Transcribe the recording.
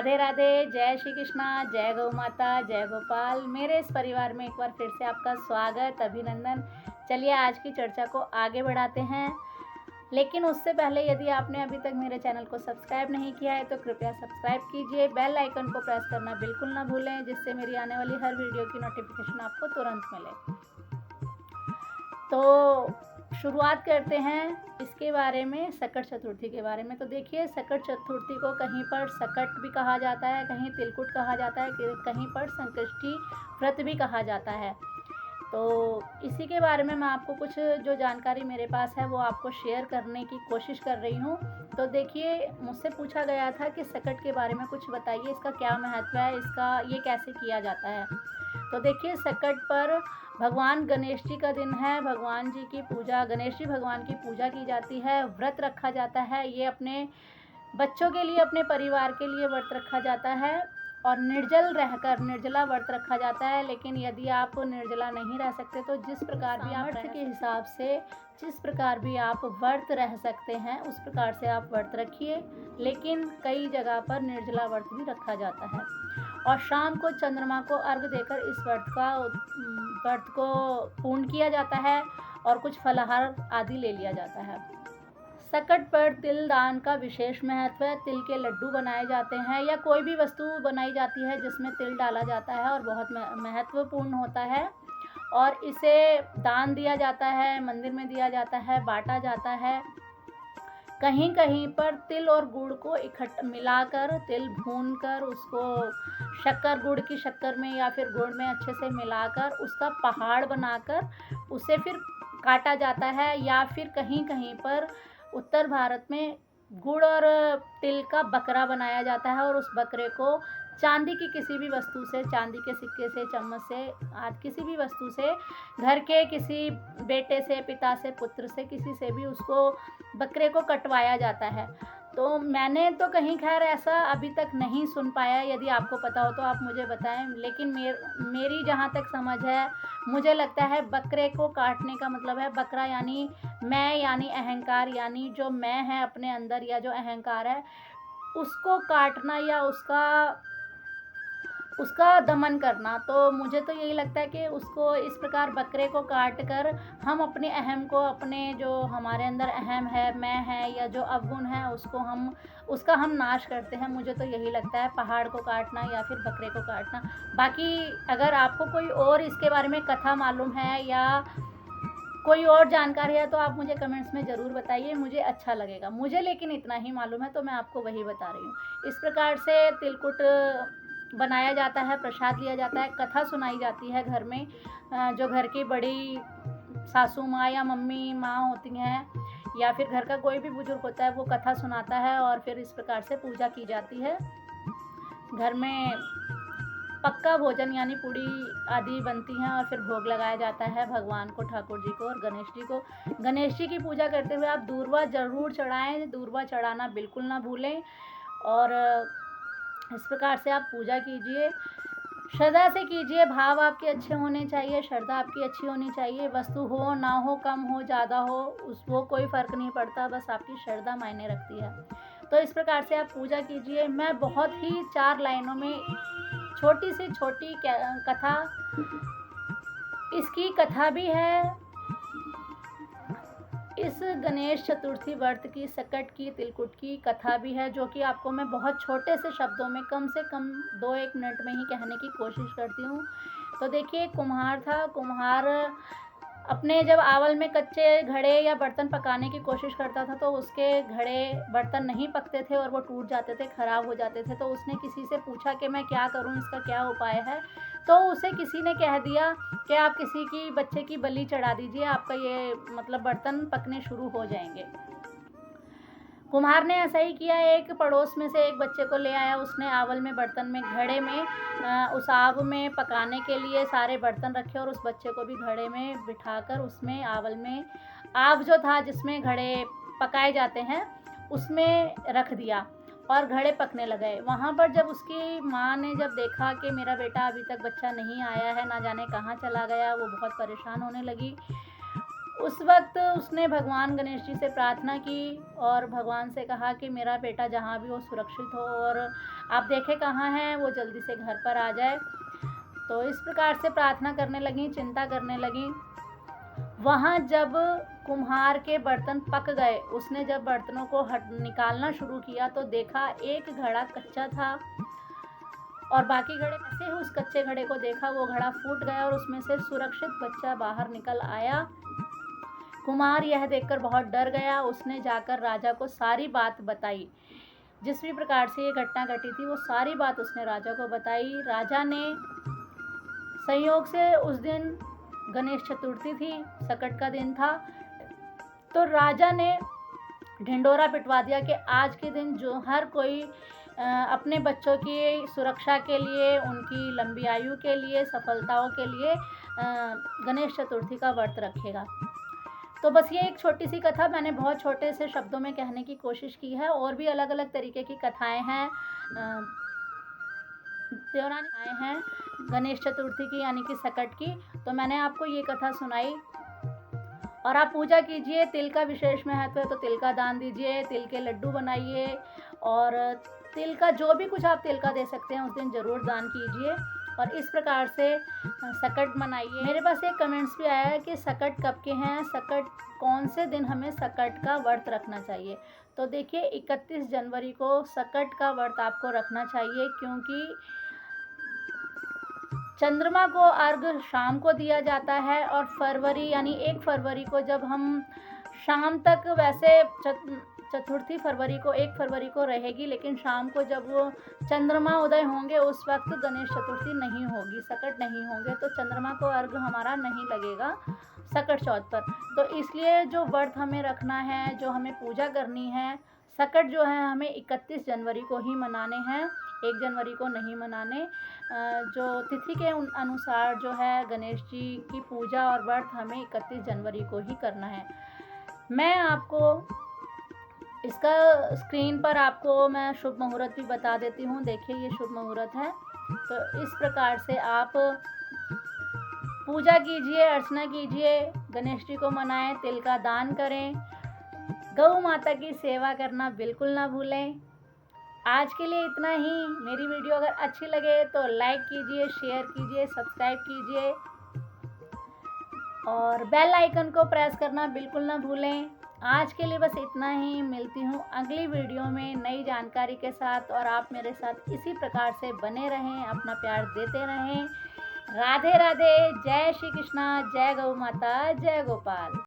राधे राधे, जय श्री कृष्णा, जय गौ माता, जय गोपाल। मेरे इस परिवार में एक बार फिर से आपका स्वागत, अभिनंदन। चलिए आज की चर्चा को आगे बढ़ाते हैं, लेकिन उससे पहले यदि आपने अभी तक मेरे चैनल को सब्सक्राइब नहीं किया है तो कृपया सब्सक्राइब कीजिए, बेल आइकन को प्रेस करना बिल्कुल ना भूलें, जिससे मेरी आने वाली हर वीडियो की नोटिफिकेशन आपको तुरंत मिले। तो शुरुआत करते हैं इसके बारे में, सकट चतुर्थी के बारे में। तो देखिए, सकट चतुर्थी को कहीं पर सकट भी कहा जाता है, कहीं तिलकुट कहा जाता है, कहीं पर संकष्टी व्रत भी कहा जाता है। तो इसी के बारे में मैं आपको कुछ जो जानकारी मेरे पास है वो आपको शेयर करने की कोशिश कर रही हूँ। तो देखिए, मुझसे पूछा गया था कि सकट के बारे में कुछ बताइए, इसका क्या महत्व है, इसका ये कैसे किया जाता है। तो देखिए, सकट पर भगवान गणेश जी का दिन है, भगवान जी की पूजा, गणेश जी भगवान की पूजा की जाती है, व्रत रखा जाता है। ये अपने बच्चों के लिए, अपने परिवार के लिए व्रत रखा जाता है और निर्जल रहकर निर्जला व्रत रखा जाता है। लेकिन यदि आप निर्जला नहीं रह सकते तो जिस प्रकार भी आप सामर्थ्य के हिसाब से जिस प्रकार भी आप व्रत रह सकते हैं उस प्रकार से आप व्रत रखिए। लेकिन कई जगह पर निर्जला व्रत भी रखा जाता है और शाम को चंद्रमा को अर्घ देकर इस व्रत को पूर्ण किया जाता है और कुछ फलाहार आदि ले लिया जाता है। सकट पर तिल दान का विशेष महत्व है। तिल के लड्डू बनाए जाते हैं या कोई भी वस्तु बनाई जाती है जिसमें तिल डाला जाता है और बहुत महत्वपूर्ण होता है, और इसे दान दिया जाता है, मंदिर में दिया जाता है, बांटा जाता है। कहीं कहीं पर तिल और गुड़ को इकट्ठा मिलाकर, तिल भूनकर उसको गुड़ की शक्कर में या फिर गुड़ में अच्छे से मिलाकर उसका पहाड़ बनाकर उसे फिर काटा जाता है। या फिर कहीं कहीं पर उत्तर भारत में गुड़ और तिल का बकरा बनाया जाता है और उस बकरे को चांदी की किसी भी वस्तु से, चांदी के सिक्के से, चम्मच से, आदि किसी भी वस्तु से, घर के किसी बेटे से, पिता से, पुत्र से, किसी से भी उसको बकरे को कटवाया जाता है। तो मैंने तो कहीं खैर ऐसा अभी तक नहीं सुन पाया, यदि आपको पता हो तो आप मुझे बताएं। लेकिन मेरी जहाँ तक समझ है, मुझे लगता है बकरे को काटने का मतलब है, बकरा यानी मैं, यानी अहंकार, यानी जो मैं है अपने अंदर या जो अहंकार है उसको काटना या उसका दमन करना। तो मुझे तो यही लगता है कि उसको इस प्रकार बकरे को काट कर हम अपने अहम को, अपने जो हमारे अंदर अहम है, मैं है या जो अवगुण है उसका हम नाश करते हैं। मुझे तो यही लगता है, पहाड़ को काटना या फिर बकरे को काटना। बाकी अगर आपको कोई और इसके बारे में कथा मालूम है या कोई और जानकारी है तो आप मुझे कमेंट्स में ज़रूर बताइए, मुझे अच्छा लगेगा। मुझे लेकिन इतना ही मालूम है तो मैं आपको वही बता रही हूँ। इस प्रकार से तिलकुट बनाया जाता है, प्रसाद लिया जाता है, कथा सुनाई जाती है घर में। जो घर की बड़ी सासू माँ या मम्मी माँ होती हैं या फिर घर का कोई भी बुजुर्ग होता है वो कथा सुनाता है और फिर इस प्रकार से पूजा की जाती है। घर में पक्का भोजन यानी पूड़ी आदि बनती हैं और फिर भोग लगाया जाता है भगवान को, ठाकुर जी को और गणेश जी को। गणेश जी की पूजा करते हुए आप दूर्वा ज़रूर चढ़ाएं, दूर्वा चढ़ाना बिल्कुल ना भूलें। और इस प्रकार से आप पूजा कीजिए, श्रद्धा से कीजिए, भाव आपके अच्छे होने चाहिए, श्रद्धा आपकी अच्छी होनी चाहिए। वस्तु हो ना हो, कम हो ज़्यादा हो, वो कोई फ़र्क नहीं पड़ता, बस आपकी श्रद्धा मायने रखती है। तो इस प्रकार से आप पूजा कीजिए। मैं बहुत ही 4 लाइनों में छोटी से छोटी कथा, इसकी कथा भी है, इस गणेश चतुर्थी व्रत की, सकट की, तिलकुट की कथा भी है, जो कि आपको मैं बहुत छोटे से शब्दों में, कम से कम 2-1 मिनट में ही कहने की कोशिश करती हूँ। तो देखिए, कुम्हार था, कुम्हार अपने जब आवल में कच्चे घड़े या बर्तन पकाने की कोशिश करता था तो उसके घड़े बर्तन नहीं पकते थे और वो टूट जाते थे, ख़राब हो जाते थे। तो उसने किसी से पूछा कि मैं क्या करूं, इसका क्या उपाय है। तो उसे किसी ने कह दिया कि आप किसी की बच्चे की बलि चढ़ा दीजिए, आपका ये मतलब बर्तन पकने शुरू हो जाएंगे। कुम्हार ने ऐसा ही किया। एक पड़ोस में से एक बच्चे को ले आया, उसने आवल में, बर्तन में, घड़े में, उस आग में पकाने के लिए सारे बर्तन रखे और उस बच्चे को भी घड़े में बिठाकर उसमें, आवल में, आग जो था जिसमें घड़े पकाए जाते हैं उसमें रख दिया और घड़े पकने लगे। वहाँ पर जब उसकी माँ ने जब देखा कि मेरा बेटा अभी तक बच्चा नहीं आया है, ना जाने कहाँ चला गया, वो बहुत परेशान होने लगी। उस वक्त उसने भगवान गणेश जी से प्रार्थना की और भगवान से कहा कि मेरा बेटा जहाँ भी हो सुरक्षित हो और आप देखें कहाँ हैं, वो जल्दी से घर पर आ जाए। तो इस प्रकार से प्रार्थना करने लगी, चिंता करने लगी। वहाँ जब कुम्हार के बर्तन पक गए, उसने जब बर्तनों को निकालना शुरू किया तो देखा एक घड़ा कच्चा था और बाकी घड़े ऐसे ही उस कच्चे घड़े को देखा, वो घड़ा फूट गया और उसमें से सुरक्षित बच्चा बाहर निकल आया। कुम्हार यह देखकर बहुत डर गया। उसने जाकर राजा को सारी बात बताई, जिस भी प्रकार से ये घटना घटी थी वो सारी बात उसने राजा को बताई। राजा ने संयोग से उस दिन गणेश चतुर्थी थी, सकट का दिन था, तो राजा ने ढिंडोरा पिटवा दिया कि आज के दिन जो हर कोई अपने बच्चों की सुरक्षा के लिए, उनकी लंबी आयु के लिए, सफलताओं के लिए गणेश चतुर्थी का व्रत रखेगा। तो बस ये एक छोटी सी कथा मैंने बहुत छोटे से शब्दों में कहने की कोशिश की है। और भी अलग अलग तरीके की कथाएं हैं, त्योहार आए हैं गणेश चतुर्थी की यानी कि सकट की, तो मैंने आपको ये कथा सुनाई। और आप पूजा कीजिए, तिल का विशेष महत्व है तो तिल का दान दीजिए, तिल के लड्डू बनाइए और तिल का जो भी कुछ आप तिल का दे सकते हैं उस दिन ज़रूर दान कीजिए और इस प्रकार से सकट मनाइए। मेरे पास एक कमेंट्स भी आया है कि सकट कब के हैं, सकट कौन से दिन हमें सकट का व्रत रखना चाहिए। तो देखिए 31 जनवरी को सकट का व्रत आपको रखना चाहिए, क्योंकि चंद्रमा को अर्घ शाम को दिया जाता है और फरवरी यानी 1 फरवरी को जब हम शाम तक, वैसे चतुर्थी फरवरी को 1 फरवरी को रहेगी, लेकिन शाम को जब वो चंद्रमा उदय होंगे उस वक्त गणेश चतुर्थी नहीं होगी, सकट नहीं होंगे, तो चंद्रमा को अर्घ हमारा नहीं लगेगा सकट चौथ पर। तो इसलिए जो व्रत हमें रखना है, जो हमें पूजा करनी है, सकट जो है हमें 31 जनवरी को ही मनाने हैं, 1 जनवरी को नहीं मनाने। जो तिथि के अनुसार जो है गणेश जी की पूजा और व्रत हमें 31 जनवरी को ही करना है। मैं आपको इसका स्क्रीन पर आपको मैं शुभ मुहूर्त भी बता देती हूँ। देखिए ये शुभ मुहूर्त है, तो इस प्रकार से आप पूजा कीजिए, अर्चना कीजिए, गणेश जी को मनाएं, तिल का दान करें, गौ माता की सेवा करना बिल्कुल ना भूलें। आज के लिए इतना ही। मेरी वीडियो अगर अच्छी लगे तो लाइक कीजिए, शेयर कीजिए, सब्सक्राइब कीजिए और बेल आइकन को प्रेस करना बिल्कुल ना भूलें। आज के लिए बस इतना ही। मिलती हूँ अगली वीडियो में नई जानकारी के साथ और आप मेरे साथ इसी प्रकार से बने रहें, अपना प्यार देते रहें। राधे राधे, जय श्री कृष्णा, जय गौ माता, जय गोपाल।